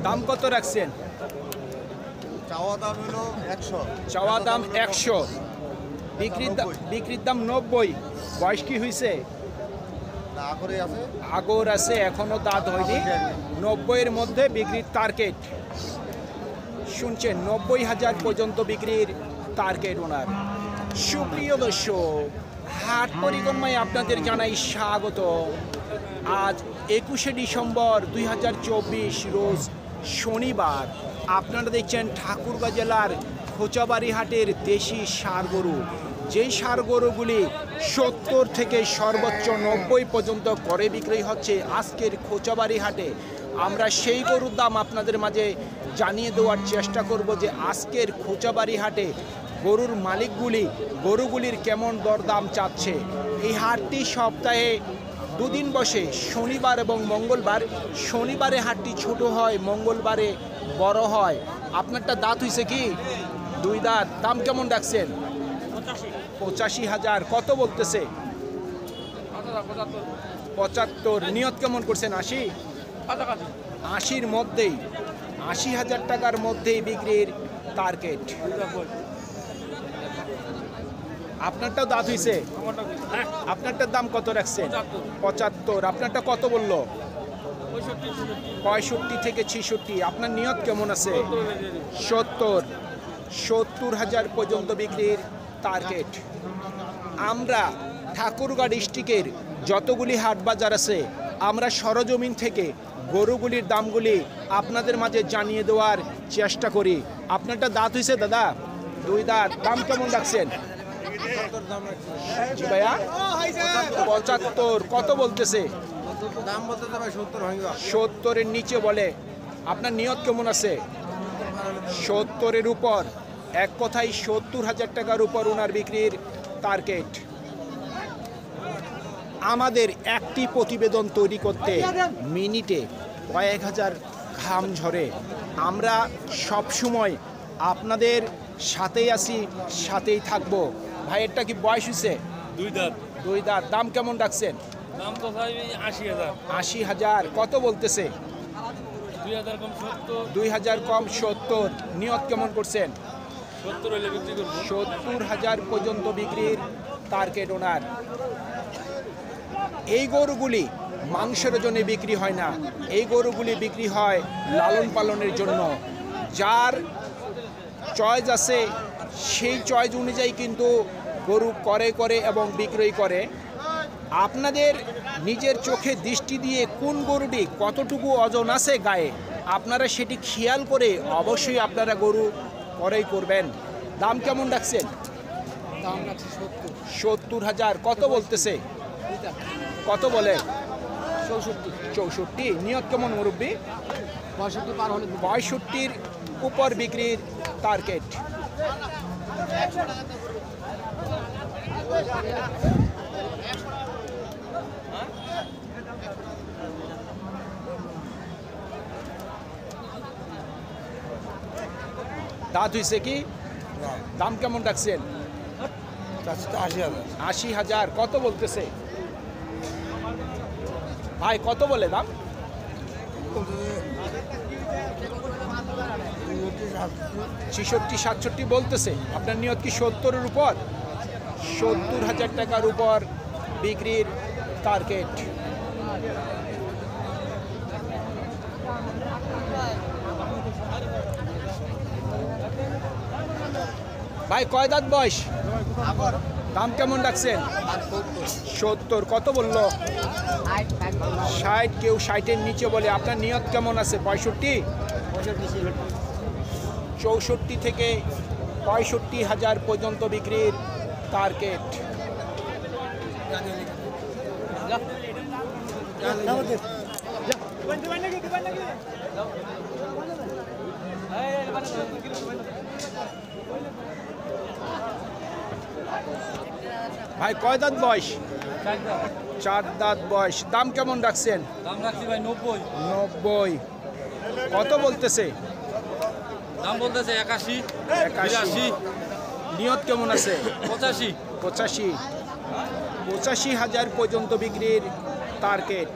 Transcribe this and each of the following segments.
দাম কত রাখছেন? চাওয়া দাম হলো 100। চাওয়া দাম 100, বিক্রির দাম 90। বয়স কি হয়েছে? আগর আছে, এখনো দাঁত হয়নি। 90-এর মধ্যে বিক্রির টার্গেট। শুনছেন, 90,000 পর্যন্ত বিক্রির টার্গেট ওনার। সুপ্রিয় দর্শক, হাট পরিক্রমায় আপনাদের জানাই স্বাগত। আজ 21শে ডিসেম্বর 2024 রোজ শনিবার। আপনারা দেখছেন ঠাকুরগাঁ জেলার খোঁচাবাড়ি হাটের দেশি ষাঁড় গরু। যেই ষাঁড় গরুগুলি 70 থেকে সর্বোচ্চ 90 পর্যন্ত করে বিক্রি হচ্ছে আজকের খোঁচাবাড়ি হাটে। আমরা সেই গরুর দাম আপনাদের মাঝে জানিয়ে দেওয়ার চেষ্টা করব যে আজকের খোঁচাবাড়ি হাটে গরুর মালিকগুলি গরুগুলির কেমন দরদাম চাচ্ছে। এই হাটটি সপ্তাহে দুদিন বসে, শনিবার এবং মঙ্গলবার। শনিবারে হাটটি ছোট হয়, মঙ্গলবারে বড় হয়। আপনারটা দাঁত হয়েছে কি? 2 দাঁত। দাম কেমন রাখছেন? 85,000। কত বলতেছে? 75। নিয়ত কেমন করছেন? 80? 80-র মধ্যেই, 80,000 টাকার মধ্যেই বিক্রির টার্গেট। আপনারটাও দাঁত হয়েছে? আপনারটার দাম কত রাখছেন? 75। আপনারটা কত বললো? 65 থেকে 66। আপনার নিয়ত কেমন আছে? 70,000 পর্যন্ত বিক্রির টার্গেট। আমরা ঠাকুরগাঁ ডিস্ট্রিক্টের যতগুলি হাট বাজার আছে, আমরা সরজমিন থেকে গরুগুলির দামগুলি আপনাদের মাঝে জানিয়ে দেওয়ার চেষ্টা করি। আপনারটা দাঁত হয়েছে দাদা? 2 দাঁত। দাম কেমন রাখছেন? জি ভাইয়া, 75। কত বলতেছে? দাম বলতে ভাই 70-এর নিচে বলে। আপনার নিয়ত কেমন আছে? 70-এর উপর। এক কথায় 70,000 টাকার উপর ওনার বিক্রির টার্গেট। আমাদের একটি প্রতিবেদন তৈরি করতে মিনিটে কয়েক হাজার ঘাম ঝরে। আমরা সবসময় আপনাদের সাথেই আছি, সাথেই থাকবো। ভাই, এটা কি বয়স হয়েছে? 2 দাঁত। 2 দাঁত। দাম কেমন রাখছেন? দাম তো ভাই 80,000। 80,000। কত বলতেছে? 2,000 কম 70। 2,000 কম 70। নিয়ত কেমন করছেন? 70 হলে বিক্রি করব। 70,000 পর্যন্ত বিক্রির টার্গেট ওনার। এই গরুগুলি মাংসের জন্য বিক্রি হয় না, এই গরুগুলি বিক্রি হয় লালন পালনের জন্য। যার চয়েস আছে সেই চয়েস অনুযায়ী কিন্তু গরু করে এবং বিক্রয় করে। আপনাদের নিজের চোখে দৃষ্টি দিয়ে কোন গরুটি কতটুকু ওজন আছে গায়ে, আপনারা সেটি খেয়াল করে অবশ্যই আপনারা গরু ক্রয় করবেন। দাম কেমন রাখছেন? দাম রাখছি 70,000। কত বলতেছে? কত বলে? 64। নিয়ত কেমন মুরব্বী? 65 পার হলে 65-র উপর বিক্রির টার্গেট। দাঁত হয়েছে কি? দাম কেমন রাখছেন? 80,000। কত বলতেছে ভাই? কত বলে দাম? 66-67 বলতেছে। আপনার নিয়ত কি 70-এর উপর? 70,000 টাকার উপর বিক্রির টার্গেট। ভাই, কয় দাঁত বয়স? দাম কেমন রাখছেন? 70। কত বললো? 60। কেউ 60-এর নিচে বলে। আপনার নিয়ত কেমন আছে? 65? 64 থেকে 65,000 পর্যন্ত বিক্রির টার্গেট। ভাই, কয় দাঁত বয়স? 4 দাঁত বয়স। দাম কেমন রাখছেন? দাম রাখছি ভাই 90। 90। কত বলতেছে? দাম বলতেছে 81, 81। নিয়ত কেমন আছে? 85। 85,000 পর্যন্ত বিক্রির টার্গেট।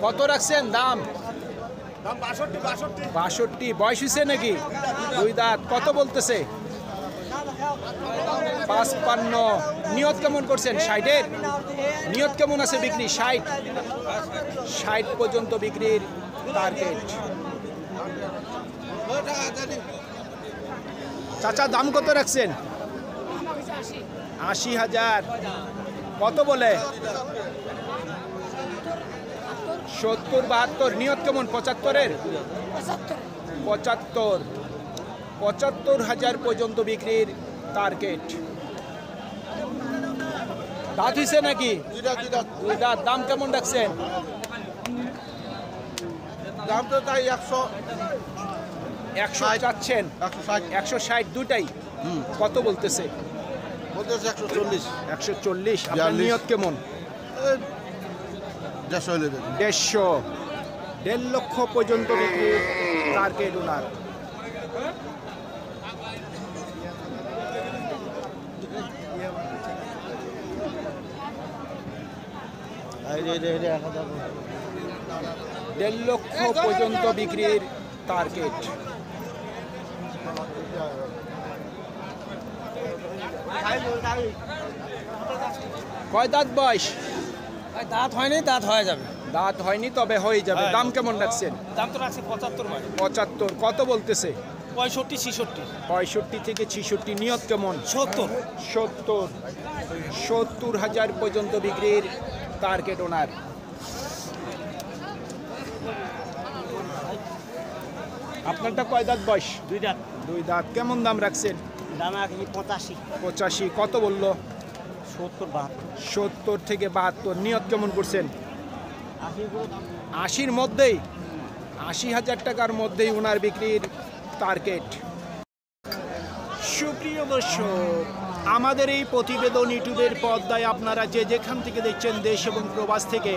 কত রাখছেন দাম? দাম 62 62। বয়স হয়েছে নাকি? 2 দাঁত। কত বলতেছে? 55। নিয়ত কেমন করছেন? 60-এর নিয়ত কেমন আছে বিক্রি? 60 পর্যন্ত বিক্রির টার্গেট। চাচা দাম কত রাখছেন? 80,000। কত বলে? 70, 72। নিয়ত কেমন? 75-এর 75,000 পর্যন্ত বিক্রির টার্গেট। দাঁত হইছে নাকি? 2 দাঁত। দাম কেমন রাখছেন? দাম তো তাই 100 100 চাচ্ছেন? 160 দুটাই। কত বলতেছে? বলতেছে 140 140। আপনার নিয়ত কেমন? 150 হলে দেবে 1.5 লক্ষ পর্যন্ত বিক্রির টার্গেট ওনার। দেড় লক্ষ পর্যন্ত বিক্রির টার্গেট। কয় দাঁত বয়স? দাঁত হয়নি, দাঁত হয়ে যাবে। দাঁত হয়নি তবে হয়ে যাবে। দাম কেমন রাখছেন? দাম তো রাখছি 75 ভাই। 75। কত বলতেছে? 65 66 65 থেকে 66। নিয়ত কেমন? 70। 70,000 পর্যন্ত বিক্রির টার্গেট ওনার। আপনারটা কয় দাঁত বয়স? 2 দাঁত। 2 দাঁত। কেমন দাম রাখছেন? দাম রাখছি 85 85। কত বললো? 70 72 70 থেকে 72। নিয়ত কেমন করছেন? 80-র মধ্যেই, 80,000 টাকার মধ্যেই ওনার বিক্রির টার্গেট। সুপ্রিয় দর্শক, আমাদের এই প্রতিবেদন ইউটিউবের পর্দায় আপনারা যে যেখান থেকে দেখছেন দেশ এবং প্রবাস থেকে,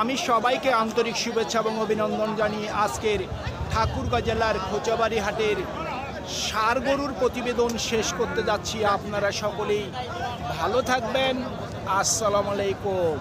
আমি সবাইকে আন্তরিক শুভেচ্ছা এবং অভিনন্দন জানিয়ে আজকের ঠাকুরগাঁও জেলার খোঁচাবাড়ি হাটের ষাঁড় গরুর প্রতিবেদন শেষ করতে যাচ্ছি। আপনারা সকলেই ভালো থাকবেন। আসসালামু আলাইকুম।